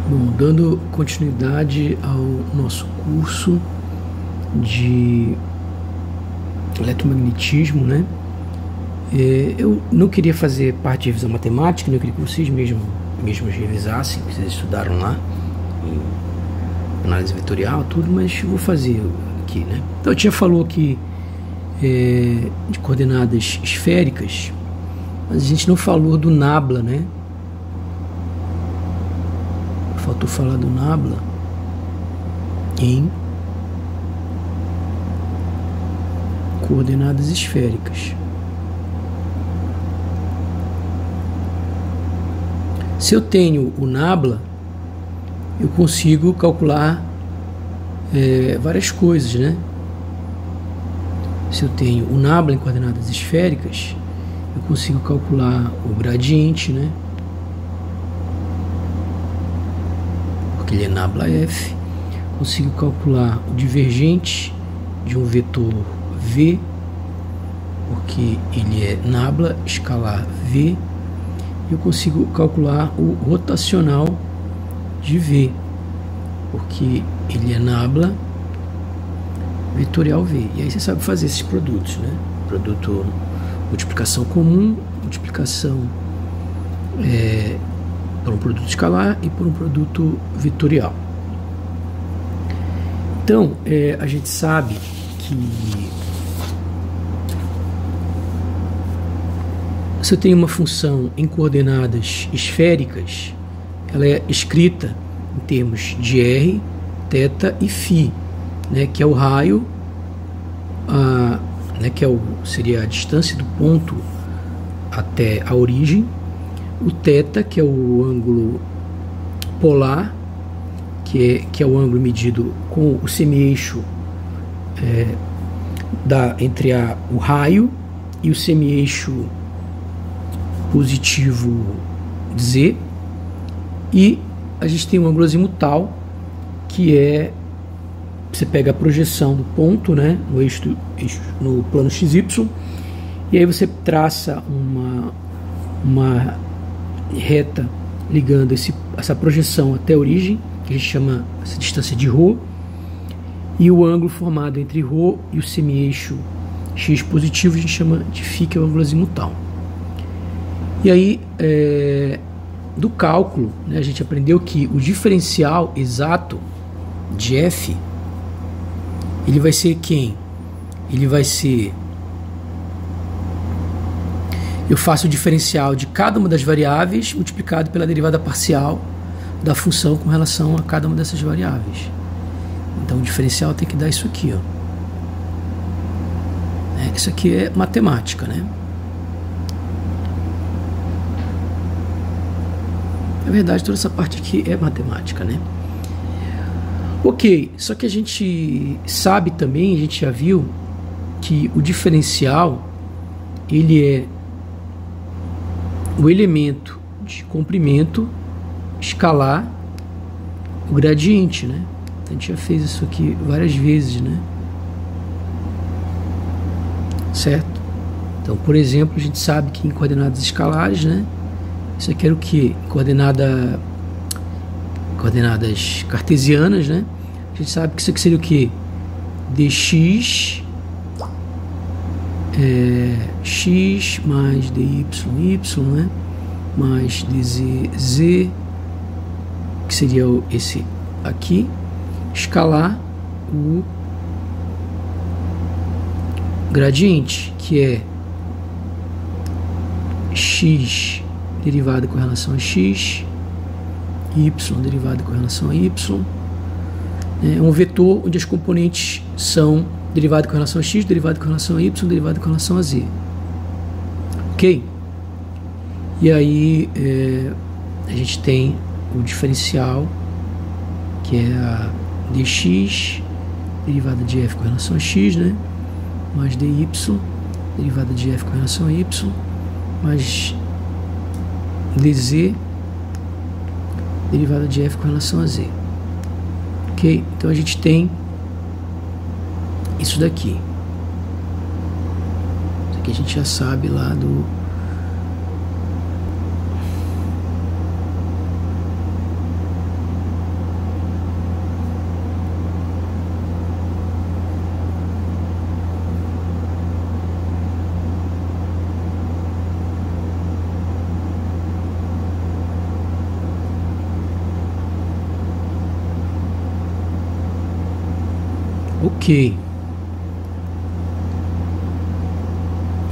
Bom, dando continuidade ao nosso curso de eletromagnetismo, né? Eu não queria fazer parte de revisão matemática, eu queria que vocês mesmos revisassem, que vocês estudaram lá, em análise vetorial, tudo, mas eu vou fazer aqui, né? Então, eu tinha falado aqui de coordenadas esféricas, mas a gente não falou do nabla, né? Faltou falar do nabla em coordenadas esféricas. Se eu tenho o nabla, eu consigo calcular várias coisas, né? Se eu tenho o nabla em coordenadas esféricas, eu consigo calcular o gradiente, né? Porque ele é nabla F. Consigo calcular o divergente de um vetor V, porque ele é nabla escalar V. Eu consigo calcular o rotacional de V, porque ele é nabla vetorial V. E aí você sabe fazer esses produtos, né? Produto multiplicação comum, multiplicação por um produto escalar e por um produto vetorial. Então, a gente sabe que se eu tenho uma função em coordenadas esféricas, ela é escrita em termos de r, θ e φ, né, que é o raio, né, que seria a distância do ponto até a origem, o θ, que é o ângulo polar, que é o ângulo medido com o semi-eixo entre o raio e o semi-eixo positivo Z, e a gente tem um ângulo azimutal, que você pega a projeção do ponto, né, no plano XY, e aí você traça uma reta ligando essa projeção até a origem, que a gente chama essa distância de ρ, e o ângulo formado entre ρ e o semi-eixo X positivo a gente chama de φ, que é o ângulo azimutal. E aí, do cálculo, né, a gente aprendeu que o diferencial exato de f, ele vai ser quem? Ele vai ser... Eu faço o diferencial de cada uma das variáveis multiplicado pela derivada parcial da função com relação a cada uma dessas variáveis. Então, o diferencial tem que dar isso aqui, ó. Isso aqui é matemática, né? Na verdade, toda essa parte aqui é matemática, né? Ok, só que a gente sabe também, a gente já viu, que o diferencial, ele é o elemento de comprimento escalar o gradiente, né? A gente já fez isso aqui várias vezes, né? Certo? Então, por exemplo, a gente sabe que em coordenadas escalares, né? Isso aqui era o que? Coordenadas cartesianas, né? A gente sabe que isso aqui seria o que? Dx x mais dy, né? Mais dz, que seria esse aqui, escalar o gradiente, que é x derivada com relação a x, y derivada com relação a y. É um vetor onde as componentes são derivada com relação a x, derivada com relação a y, derivada com relação a z. Ok? E aí a gente tem o diferencial, que é a dx derivada de f com relação a x, né? Mais dy derivada de f com relação a y, mais dz derivada de f com relação a z. Ok? Então a gente tem isso daqui. Isso aqui a gente já sabe lá do... Ok.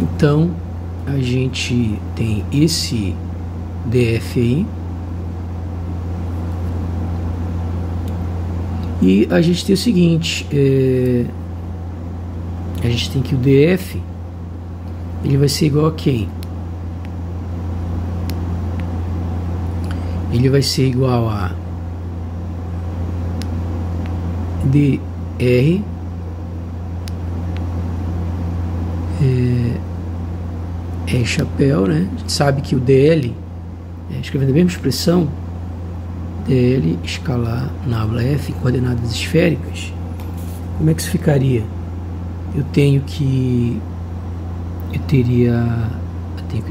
Então a gente tem esse DF aí. E a gente tem o seguinte, a gente tem que o DF ele vai ser igual a quem? Ele vai ser igual a DR chapéu, né? A gente sabe que o DL, escrevendo a mesma expressão, DL escalar nabla F em coordenadas esféricas, como é que isso ficaria? Eu tenho que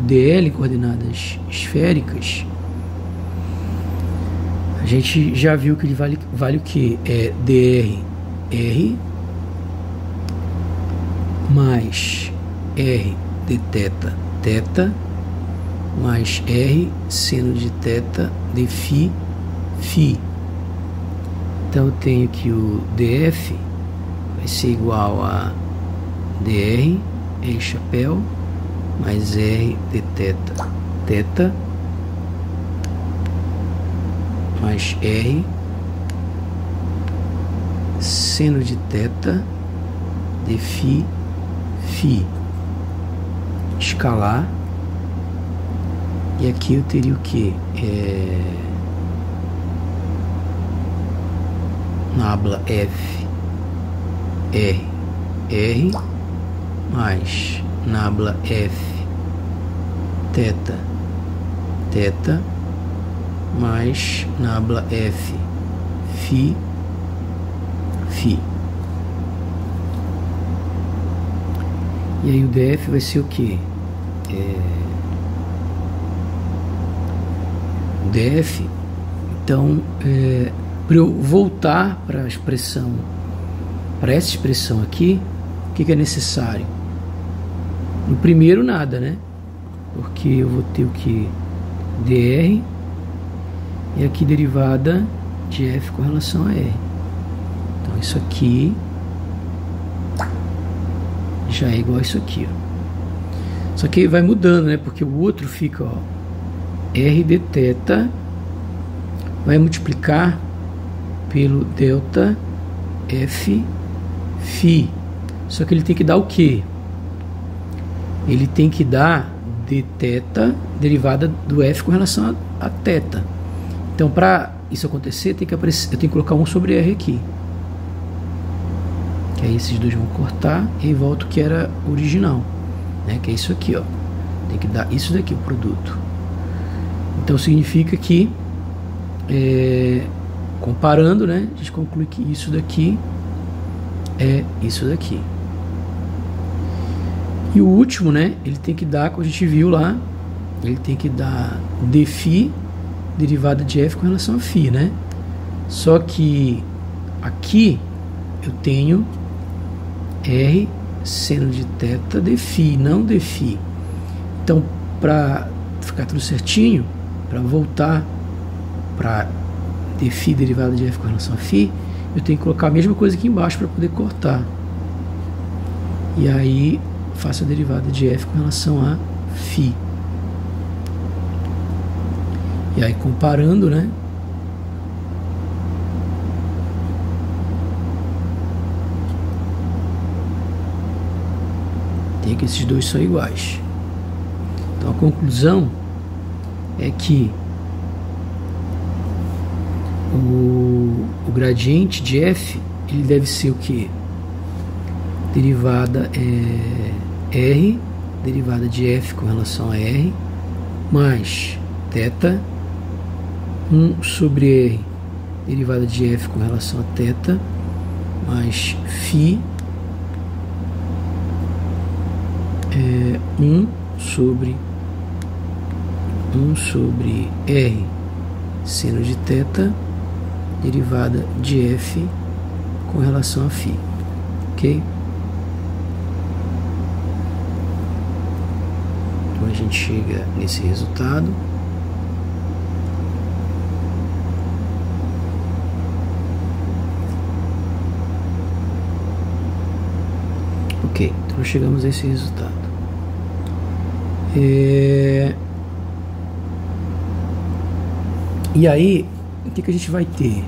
DL em coordenadas esféricas. A gente já viu que ele vale o que? É DR R mais R de θ θ mais R seno de θ de φ φ. Então eu tenho que o DF vai ser igual a DR R chapéu mais R de θ θ mais R seno de θ de φ φ escalar. E aqui eu teria o que? Nabla F R R mais nabla F θ θ mais nabla F φ φ. E aí o DF vai ser o que? O DF, então, para eu voltar para a expressão, para essa expressão aqui, o que é necessário? No primeiro nada, né? Porque eu vou ter o que? DR e aqui derivada de F com relação a R. Então isso aqui já é igual a isso aqui, ó. Só que vai mudando, né? Porque o outro fica, ó, R de θ vai multiplicar pelo delta F φ. Só que ele tem que dar o quê? Ele tem que dar dθ derivada do F com relação a θ. Então, para isso acontecer, eu tenho que colocar 1 sobre R aqui. Que aí esses dois vão cortar e volta o que era original, né? Que é isso aqui, ó. Tem que dar isso daqui, o produto. Então significa que, comparando, né, a gente conclui que isso daqui é isso daqui. E o último, né, ele tem que dar, como a gente viu lá, ele tem que dar dφ derivada de F com relação a φ, né? Só que aqui eu tenho R seno de θ dφ, não dφ. Então, para ficar tudo certinho, para voltar para dφ derivada de F com relação a φ, eu tenho que colocar a mesma coisa aqui embaixo para poder cortar. E aí faço a derivada de F com relação a φ. E aí comparando, né? Tem que esses dois são iguais. Então a conclusão é que o gradiente de F ele deve ser o que? Derivada R, derivada de F com relação a R, mais θ, 1 sobre R, derivada de F com relação a θ, mais φ, 1 sobre R, seno de θ, derivada de F com relação a φ. Ok? Então a gente chega nesse resultado. Ok, então nós chegamos a esse resultado. E aí, o que a gente vai ter?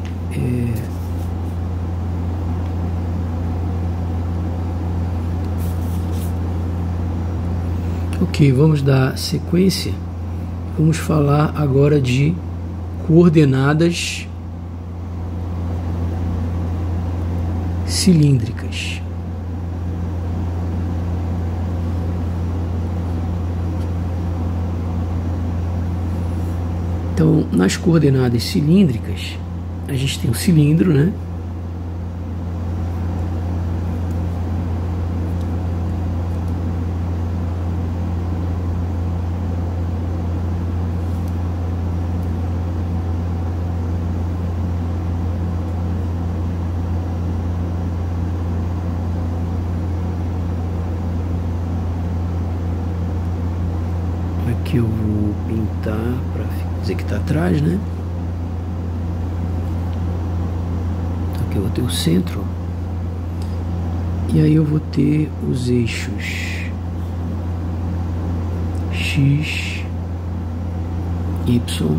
Ok, vamos dar sequência. Vamos falar agora de coordenadas cilíndricas. Então, nas coordenadas cilíndricas, a gente tem um cilindro, né? Aqui eu vou pintar para dizer que está atrás, né? Então aqui eu vou ter o centro. E aí eu vou ter os eixos X, Y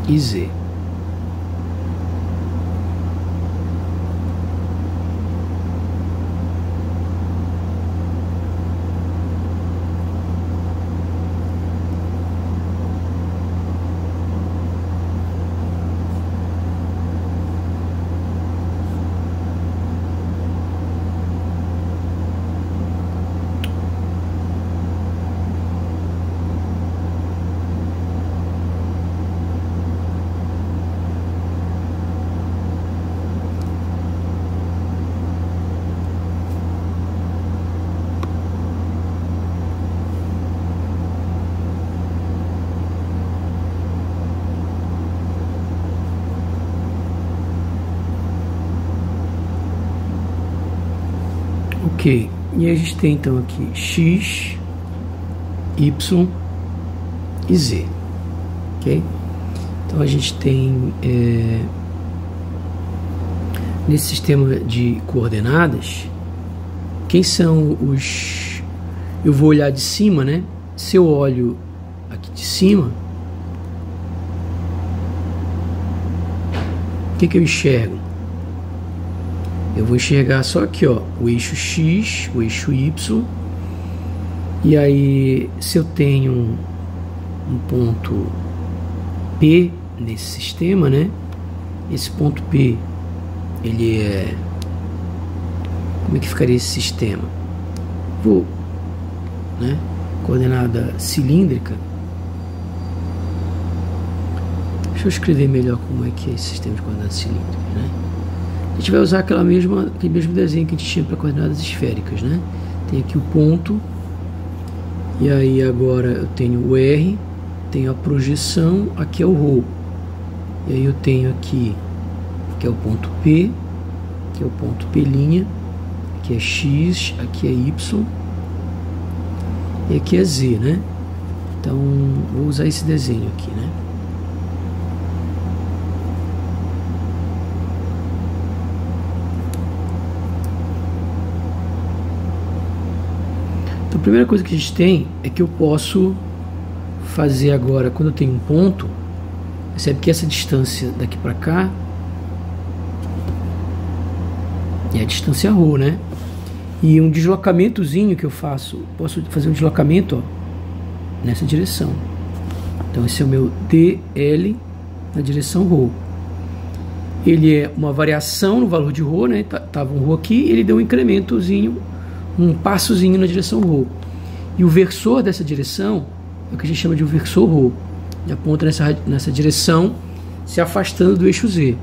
e Z. Ok, e a gente tem então aqui X, Y e Z, ok? Então a gente tem nesse sistema de coordenadas, quem são os... Eu vou olhar de cima, né? Se eu olho aqui de cima, o que eu enxergo? Eu vou enxergar só aqui, ó, o eixo X, o eixo Y. E aí, se eu tenho um ponto P nesse sistema, né? Esse ponto P, ele é... Como é que ficaria esse sistema? Vou, né? Coordenada cilíndrica. Deixa eu escrever melhor como é que é esse sistema de coordenadas cilíndricas, né? A gente vai usar aquele mesmo desenho que a gente tinha para coordenadas esféricas, né? Tem aqui o ponto, e aí agora eu tenho o R, tenho a projeção, aqui é o ρ. E aí eu tenho aqui, que é o ponto P, que é o ponto P', aqui é X, aqui é Y, e aqui é Z, né? Então, vou usar esse desenho aqui, né? Então, a primeira coisa que a gente tem é que eu posso fazer agora, quando eu tenho um ponto, percebe que essa distância daqui para cá é a distância ρ, né? E um deslocamentozinho que eu faço, posso fazer um deslocamento, ó, nessa direção. Então esse é o meu dl na direção ρ. Ele é uma variação no valor de ρ, né? Tava um ρ aqui, ele deu um incrementozinho, um passozinho na direção ρ. E o versor dessa direção é o que a gente chama de um versor ρ. Ele aponta nessa direção, se afastando do eixo Z.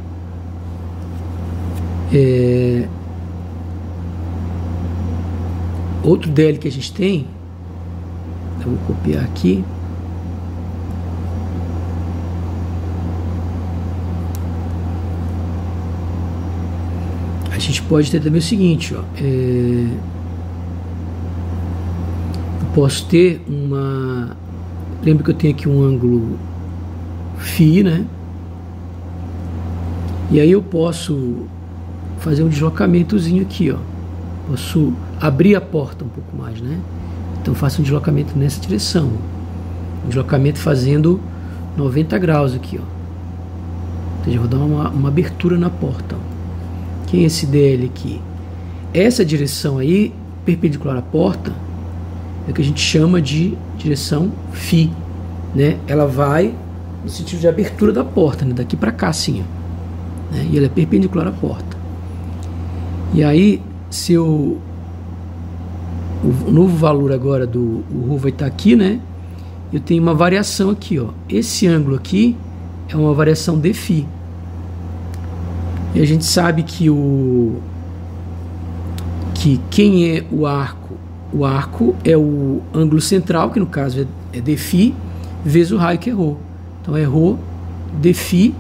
Outro dl que a gente tem, eu vou copiar aqui. A gente pode ter também o seguinte, ó, eu posso ter uma Lembra que eu tenho aqui um ângulo φ, né? E aí eu posso fazer um deslocamentozinho aqui, ó. Posso abrir a porta um pouco mais, né? Então faço um deslocamento nessa direção. Um deslocamento fazendo 90 graus aqui, ó. Ou seja, eu vou dar uma abertura na porta, ó. Quem é esse DL aqui? Essa direção aí, perpendicular à porta, é o que a gente chama de direção φ, né? Ela vai no sentido de abertura da porta, né? Daqui para cá, assim, ó, né? E ela é perpendicular à porta. E aí, se o novo valor agora do ρ vai estar aqui, né? Eu tenho uma variação aqui, ó. Esse ângulo aqui é uma variação de φ. E a gente sabe que quem é o arco? O arco é o ângulo central, que no caso é de φ, vezes o raio, que é ρ. Então é ρ de φ,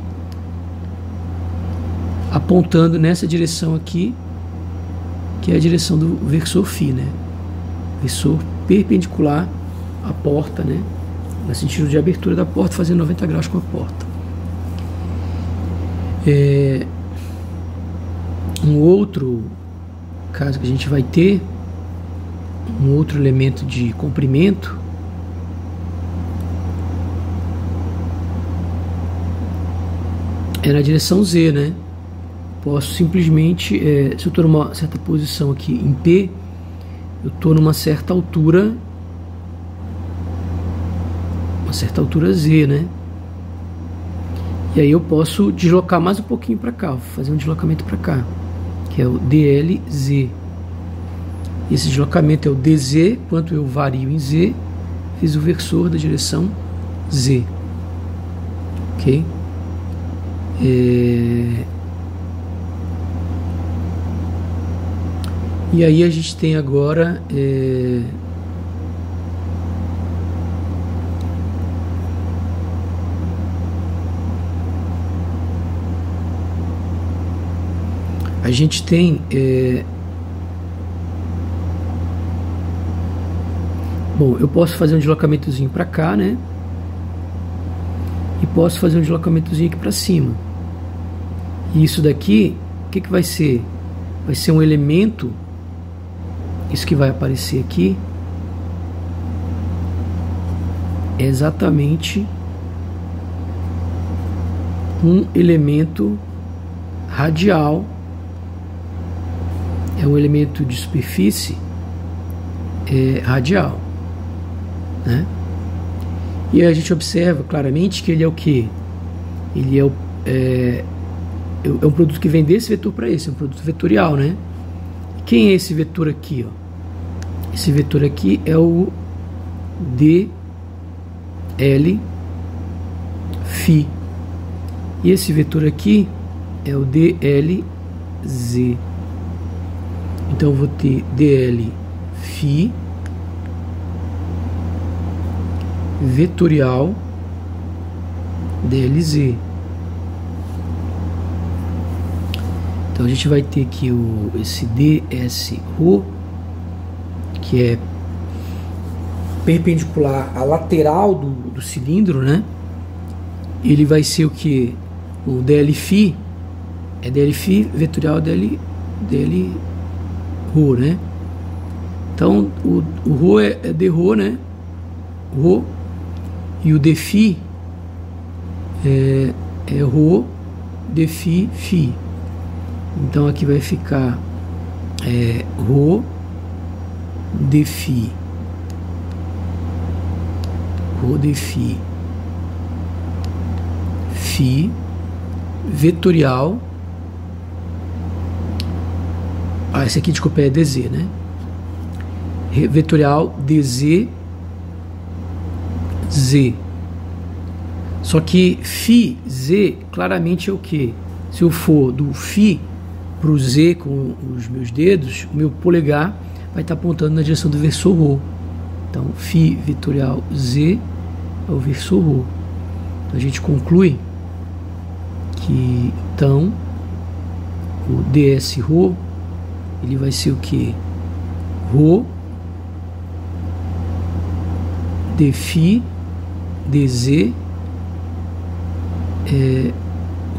apontando nessa direção aqui, que é a direção do versor φ, né? Versor perpendicular à porta, né? No sentido de abertura da porta, fazendo 90 graus com a porta. Um outro caso que a gente vai ter, um outro elemento de comprimento, é na direção Z, né? Posso simplesmente, se eu estou numa certa posição aqui em P, eu estou numa certa altura, Z, né? E aí eu posso deslocar mais um pouquinho para cá, vou fazer um deslocamento para cá, que é o DLZ. Esse deslocamento é o DZ, quanto eu vario em Z, fiz o versor da direção Z. Ok? E aí a gente tem agora a gente tem bom, eu posso fazer um deslocamentozinho para cá, né? E posso fazer um deslocamentozinho aqui para cima. E isso daqui, o que vai ser? Vai ser um elemento, isso que vai aparecer aqui, é exatamente um elemento radial, é um elemento de superfície radial, né? E a gente observa claramente que ele é o que? Ele é um produto que vem desse vetor para esse, é um produto vetorial, né? Quem é esse vetor aqui, ó? Esse vetor aqui é o DL φ. E esse vetor aqui é o DLZ. Então eu vou ter DL φ vetorial DLZ. Então a gente vai ter aqui esse ds ρ, que é perpendicular à lateral do cilindro, né? Ele vai ser o que? O DL φ é DL φ vetorial DL ρ, né? Então o ρ é dρ, né? Ρ, e o dφ é ρ dφ φ. Então aqui vai ficar ρ dφ φ vetorial. Esse aqui, desculpa, é dz, né? Vetorial dz z. Só que φ z claramente é o que? Se eu for do φ para o z com os meus dedos, o meu polegar vai estar apontando na direção do versor ρ. Então φ vetorial z é o versor ρ. Então, a gente conclui que então o ds ρ ele vai ser o que? Ρ dφ DZ,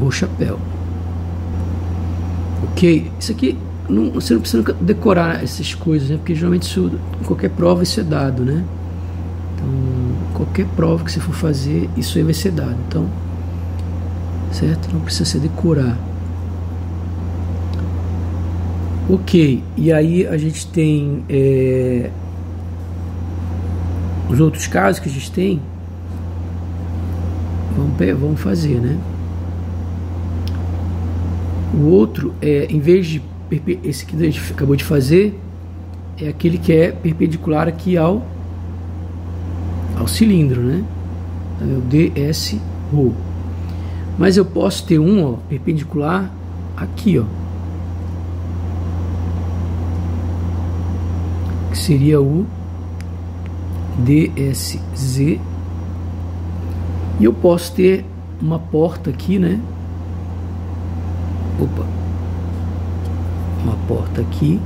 Rô, chapéu. Ok? Isso aqui, você não precisa decorar essas coisas, né? Porque geralmente isso, em qualquer prova isso é dado, né? Então, qualquer prova que você for fazer, isso aí vai ser dado. Então, certo? Não precisa se decorar. Ok, e aí a gente tem os outros casos que a gente tem. Vamos fazer, né? O outro em vez de esse que a gente acabou de fazer, é aquele que é perpendicular aqui ao cilindro, né? Então é o DS Rho. Mas eu posso ter um perpendicular aqui, que seria o DSZ, e eu posso ter uma porta aqui, né? Uma porta aqui,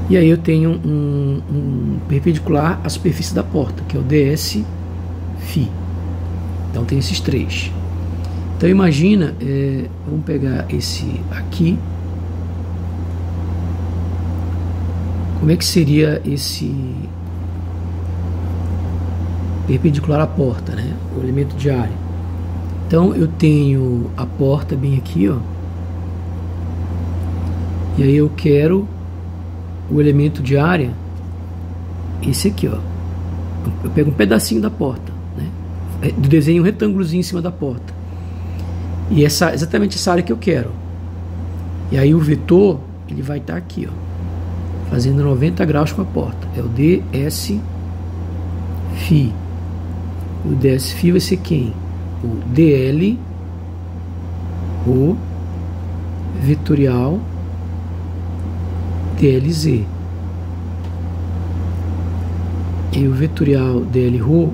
e aí eu tenho um perpendicular à superfície da porta, que é o DS Φ. Então tem esses três. Então imagina, vamos pegar esse aqui. Como é que seria esse perpendicular à porta, né? O elemento de área. Então eu tenho a porta bem aqui, e aí eu quero o elemento de área, esse aqui, eu pego um pedacinho da porta, né? Do desenho um retângulozinho em cima da porta, e exatamente essa área que eu quero. E aí o vetor, ele vai estar aqui, fazendo 90 graus com a porta. É o DS Φ. O DS Φ vai ser quem? O DL Rho vetorial DLZ. E o vetorial DL Rho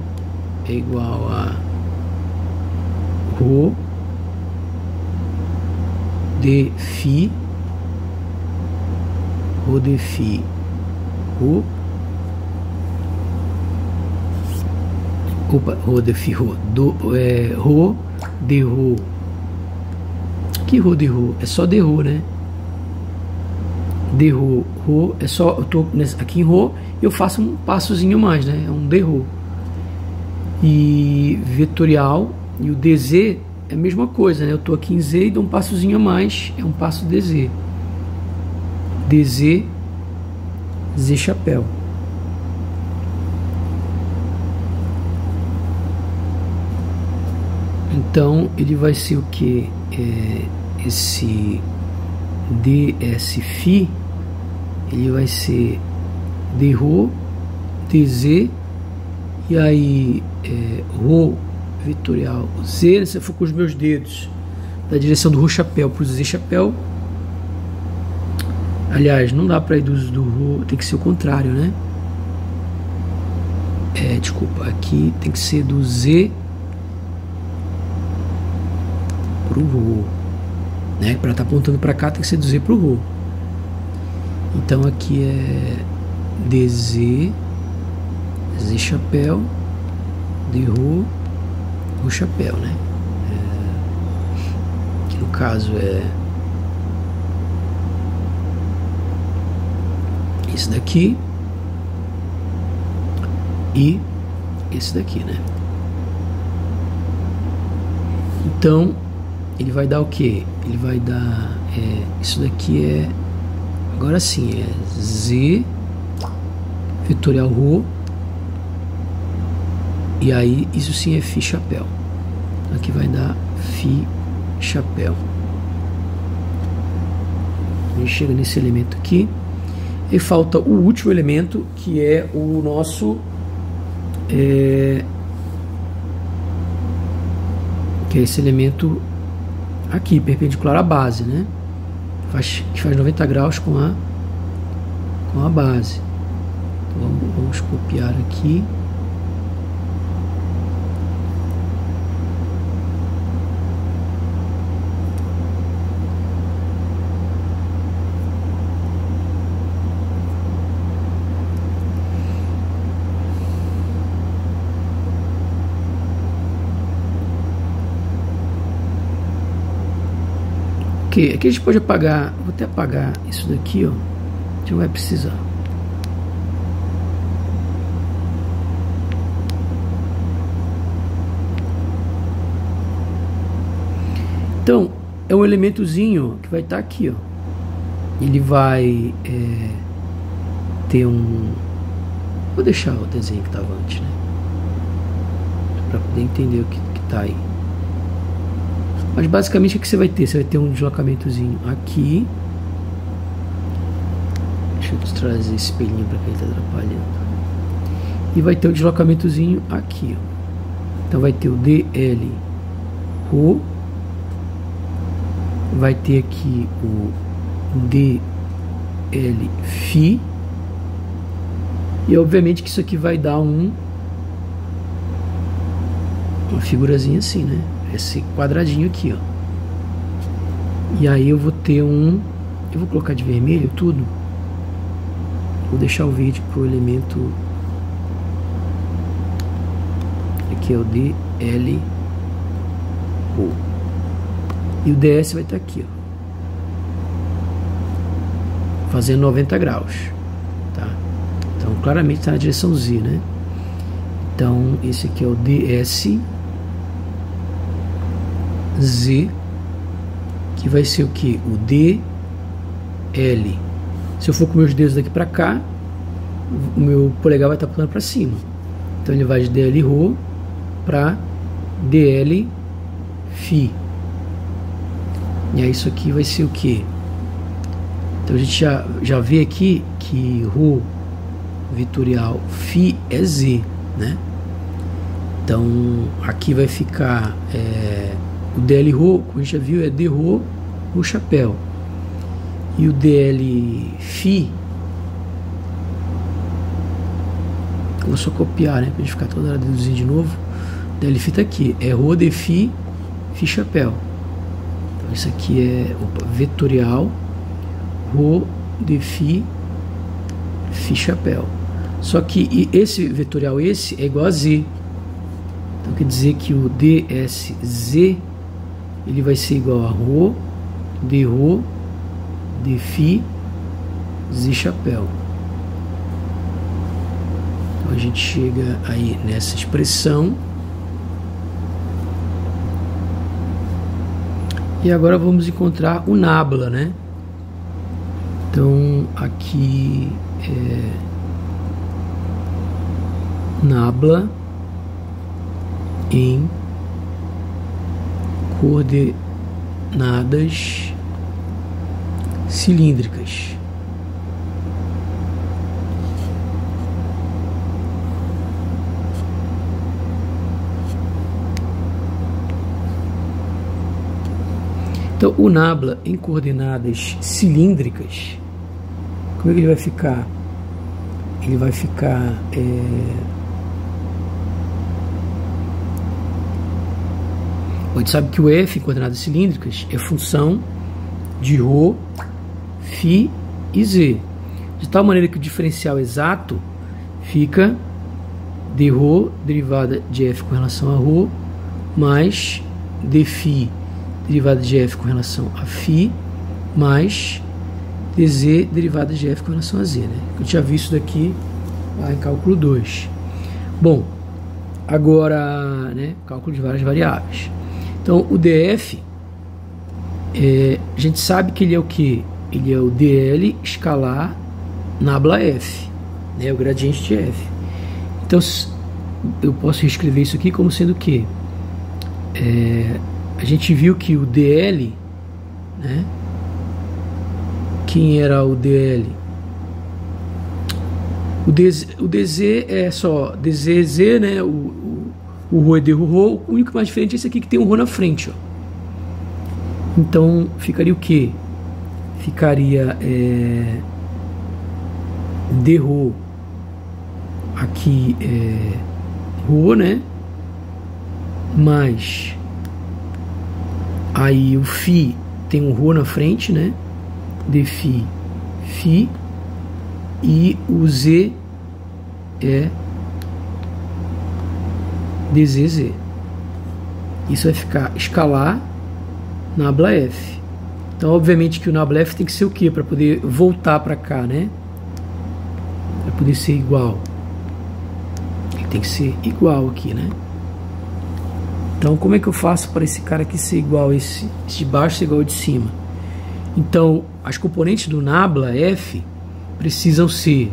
é igual a Rho d Φ, Rho d Φ, Rho, Rho d Φ, Rho d Rho. Que Rho d Rho? É só d Rho, né? D Rho, Rho é só, eu tô aqui em Rho, eu faço um passozinho mais, né? É um D Rho. E vetorial, e o DZ é a mesma coisa, né? Eu tô aqui em Z e dou um passozinho a mais, é um passo DZ. DZ, Z chapéu. Então ele vai ser o que? Esse DS Φ, ele vai ser D Rho, DZ, e aí Rho vetorial Z, se eu for com os meus dedos da direção do Rho chapéu para o Z chapéu. Aliás, não dá para ir do Rho, tem que ser o contrário, né? Desculpa, aqui tem que ser do Z pro Rho, né? Para estar apontando para cá tem que ser do Z pro Rho. Então aqui é DZ, Z chapéu, D Rho, Rho chapéu, né? Que no caso é esse daqui e esse daqui, né? Então ele vai dar o que? Ele vai dar isso daqui agora sim é Z vetorial Rho, e aí isso sim é Φ chapéu. Aqui vai dar Φ chapéu. A gente chega nesse elemento aqui e falta o último elemento, que é o nosso que é esse elemento aqui, perpendicular à base, né? Que faz 90 graus com a base. Então, vamos copiar aqui. Ok, aqui a gente pode apagar, vou até apagar isso daqui, ó, a gente não vai precisar. Então, é um elementozinho que vai estar aqui, ó. Ele vai ter um... Vou deixar o desenho que estava antes, né? Para poder entender o que está aí. Mas basicamente o que você vai ter? Você vai ter um deslocamentozinho aqui. Deixa eu trazer esse espelhinho para que ele está atrapalhando. E vai ter um deslocamentozinho aqui, ó. Então vai ter o DL Rho. Vai ter aqui o DL Φ. E obviamente que isso aqui vai dar uma figurazinha assim, né? Esse quadradinho aqui, ó. E aí eu vou ter eu vou colocar de vermelho tudo. Vou deixar o verde pro elemento. Aqui é o DL Rho. E o DS vai estar aqui, ó, fazendo 90 graus, tá? Então claramente está na direção Z, né? Então esse aqui é o DS Z, que vai ser o que? O DL. Se eu for com meus dedos daqui para cá, o meu polegar vai estar apontando para cima. Então ele vai de DL Rho para DL Φ. E aí isso aqui vai ser o que? Então a gente já vê aqui que Rho vetorial Φ é Z, né? Então aqui vai ficar o DL Rho, como a gente já viu, é D Rho, o chapéu. E o DL Φ, eu vou só copiar, né? Pra gente ficar toda hora deduzindo de novo. DL Φ tá aqui, é Rho de Φ, Φ chapéu. Então isso aqui é vetorial Rho de Φ, Φ chapéu. Só que esse vetorial é igual a Z. Então quer dizer que o DSZ ele vai ser igual a Rho de Φ, Z chapéu. Então a gente chega aí nessa expressão. E agora vamos encontrar o nabla, né? Então aqui é nabla em coordenadas cilíndricas. Então, o nabla em coordenadas cilíndricas, como é que ele vai ficar? Ele vai ficar a gente sabe que o F em coordenadas cilíndricas é função de Rho, Φ e Z, de tal maneira que o diferencial exato fica d Rho derivada de F com relação a Rho mais d Φ derivada de F com relação a Φ mais dz derivada de F com relação a Z, né? Eu tinha visto isso daqui lá em cálculo 2. Bom, agora, né, cálculo de várias variáveis. Então, o DF, a gente sabe que ele é o que? Ele é o DL escalar nabla F, né, o gradiente de F. Então, eu posso reescrever isso aqui como sendo o que? A gente viu que o DL, né, quem era o DL? O DZ é só DZZ, né, o Rho é D Rho, o único mais diferente é esse aqui que tem um Rho na frente, ó. Então ficaria o que? Ficaria D Rho, aqui Rho, né? Mais aí o Φ tem um Rho na frente, né? D Φ, Φ, e o Z é DZZ. Isso vai ficar escalar nabla F. Então, obviamente que o nabla F tem que ser o quê? Para poder voltar para cá, né? Para poder ser igual. Ele tem que ser igual aqui, né? Então, como é que eu faço para esse cara aqui ser igual, esse de baixo ser igual ao de cima? Então, as componentes do nabla F precisam ser...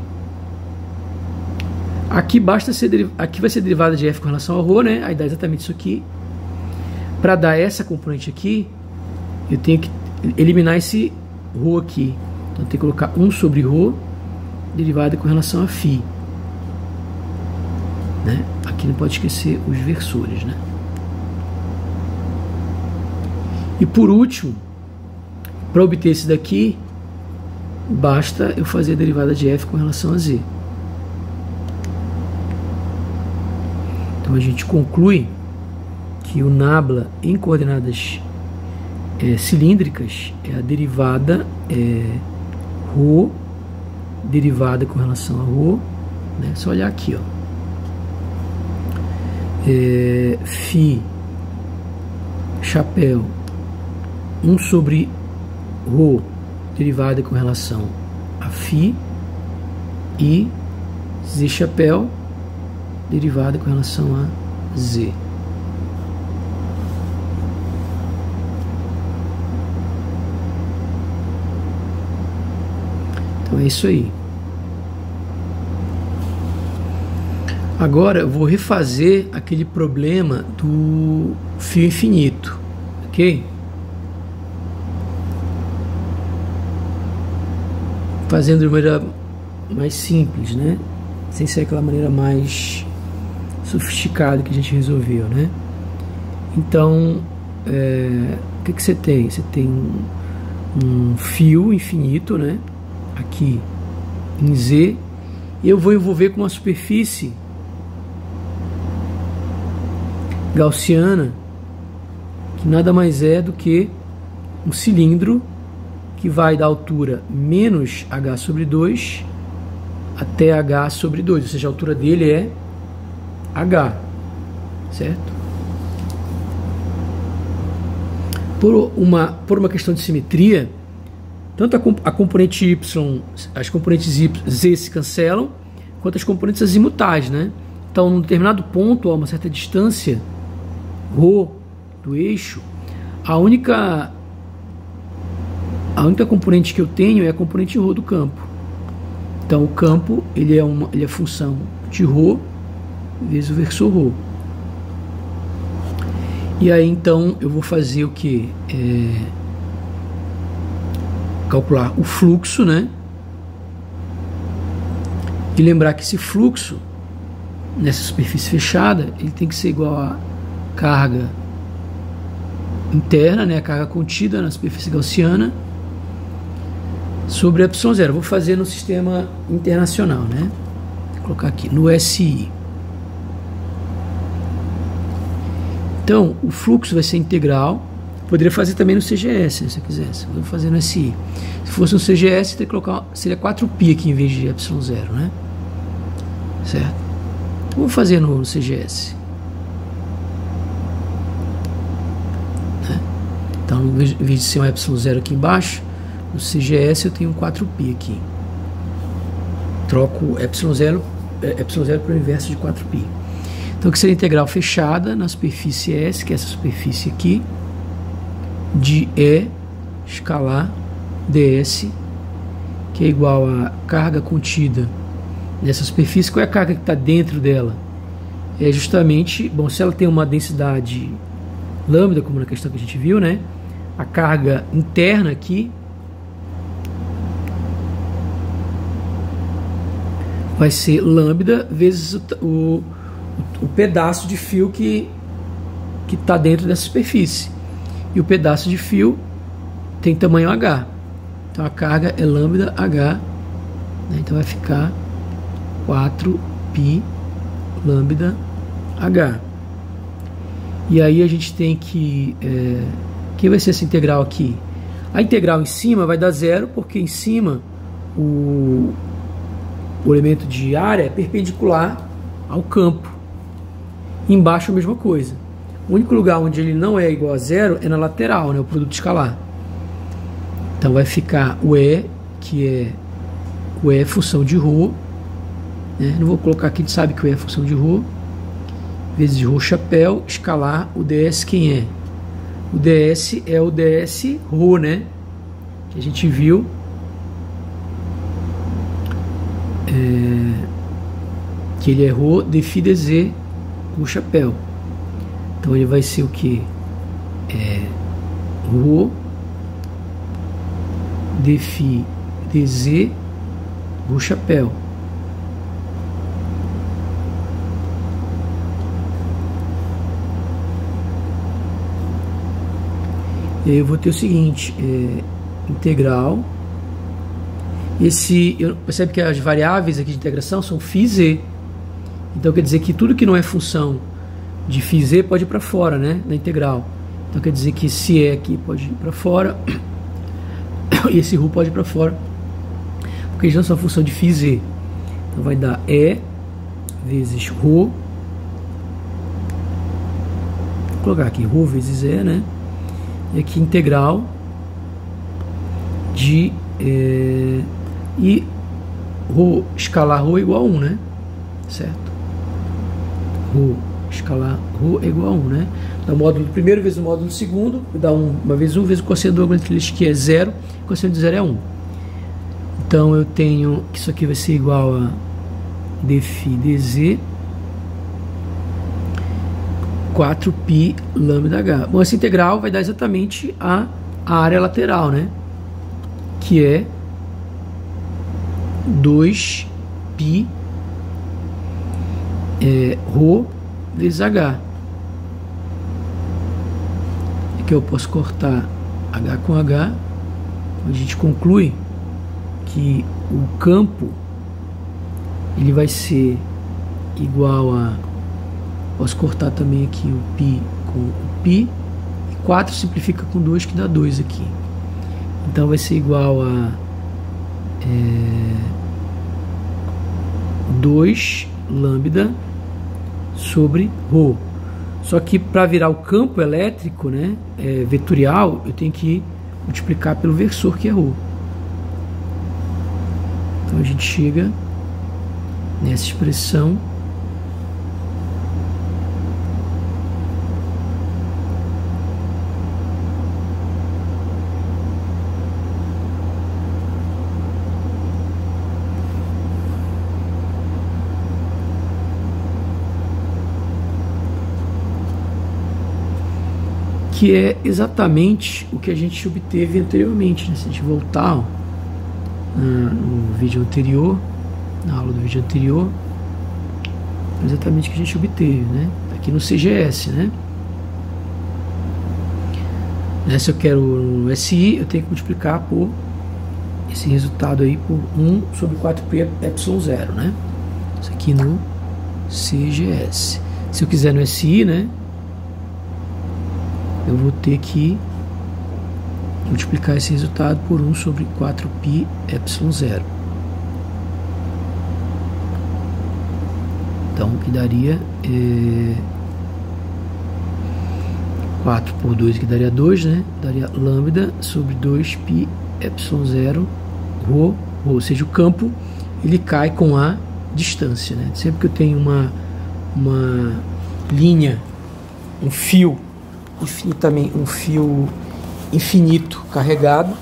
Aqui basta ser aqui vai ser derivada de F com relação ao ρ, né? Aí dá exatamente isso aqui. Para dar essa componente aqui, eu tenho que eliminar esse ρ aqui. Então, eu tenho que colocar 1 sobre ρ derivada com relação a φ. Né? Aqui não pode esquecer os versores, né? E por último, para obter esse daqui, basta eu fazer a derivada de F com relação a Z. Então a gente conclui que o nabla em coordenadas cilíndricas é a derivada ρ, derivada com relação a ρ, né? Só olhar aqui, ó. Φ, chapéu, 1 sobre ρ, derivada com relação a φ, e Z chapéu, derivada com relação a Z. Então é isso aí. Agora eu vou refazer aquele problema do fio infinito, ok? Fazendo de maneira mais simples, né? Sem ser aquela maneira mais sofisticada que a gente resolveu, né? Então, o que você tem? Você tem um fio infinito, né? Aqui em Z, eu vou envolver com uma superfície gaussiana, que nada mais é do que um cilindro que vai da altura menos h sobre 2 até h sobre 2, ou seja, a altura dele é h, certo? Por uma questão de simetria, tanto a componente y, as componentes y, z se cancelam, quanto as componentes azimutais, né? Então, num determinado ponto, a uma certa distância, ρ do eixo, a única componente que eu tenho é a componente ρ do campo. Então, o campo ele é função de ρ vezes o versor ρ. E aí, então, eu vou fazer o que? Calcular o fluxo, né? E lembrar que esse fluxo nessa superfície fechada, ele tem que ser igual a carga interna, né? A carga contida na superfície gaussiana sobre ε0. Vou fazer no sistema internacional, né? Vou colocar aqui no SI. Então, o fluxo vai ser integral. Poderia fazer também no CGS, se eu quisesse. Vou fazer no SI. Se fosse no CGS, teria que colocar, seria 4π aqui em vez de ε0, né? Certo? Então, vou fazer no CGS. Né? Então, em vez de ser um ε0 aqui embaixo, no CGS eu tenho um 4π aqui. Troco ε0 para o inverso de 4π. Então, que seria integral fechada na superfície S, que é essa superfície aqui, de E escalar ds, que é igual a carga contida nessa superfície. Qual é a carga que está dentro dela? É justamente, bom, se ela tem uma densidade lambda, como na questão que a gente viu, né? A carga interna aqui vai ser lambda vezes o pedaço de fio que está dentro dessa superfície. E o pedaço de fio tem tamanho H. Então a carga é lambda H. Né? Então vai ficar 4π lambda H. E aí a gente tem que... quem vai ser essa integral aqui? A integral em cima vai dar zero, porque em cima o elemento de área é perpendicular ao campo. Embaixo a mesma coisa. O único lugar onde ele não é igual a zero é na lateral, né, o produto escalar. Então vai ficar o E, que é o E função de ρ, né? Não vou colocar aqui, a gente sabe que o E é função de ρ, vezes ρ chapéu, escalar o ds quem é? O ds é o ds ρ, né? Que a gente viu. Que ele é ρ defi dz ρ chapéu. Então ele vai ser o que? Ρ defi dz ρ chapéu. E aí eu vou ter o seguinte, integral. Percebe que as variáveis aqui de integração são φz. Então quer dizer que tudo que não é função de φz pode ir para fora, né, na integral. Então quer dizer que esse E aqui pode ir para fora e esse ρ pode ir para fora, porque eles não são função de φz. Então vai dar E vezes ρ. Vou colocar aqui ρ vezes E, né? E aqui integral de e ρ escalar ρ igual a 1, né? Certo? Ρ escalar ρ é igual a 1, né? Dá o módulo do primeiro vezes o módulo do segundo, dá uma vez 1 vezes o cosseno do ângulo entre eles, que é 0, o cosseno de 0 é 1. Então eu tenho que isso aqui vai ser igual a dφ dz 4π lambda h. Bom, essa integral vai dar exatamente a área lateral, né? Que é 2π ρ vezes h. Aqui eu posso cortar h com h. A gente conclui que o campo ele vai ser igual a, posso cortar também aqui o π com o π, e 4 simplifica com 2, que dá 2 aqui. Então vai ser igual a 2 lambda sobre ρ. Só que para virar o campo elétrico, né, vetorial, eu tenho que multiplicar pelo versor, que é ρ. Então a gente chega nessa expressão que é exatamente o que a gente obteve anteriormente, né? Se a gente voltar no vídeo anterior, na aula do vídeo anterior, é exatamente o que a gente obteve, né? Aqui no CGS, né? Se eu quero no SI, eu tenho que multiplicar por esse resultado aí por 1 sobre 4π ε0, né? Isso aqui no CGS. Se eu quiser no SI, né, eu vou ter que multiplicar esse resultado por 1 sobre 4π ε0. Então, o que daria 4 por 2, que daria 2, né? Daria lambda sobre 2π ε0 ρ, ou seja, o campo ele cai com a distância, né? Sempre que eu tenho uma linha, um fio infinito carregado,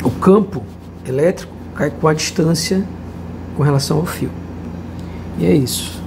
o campo elétrico cai com a distância com relação ao fio. E é isso.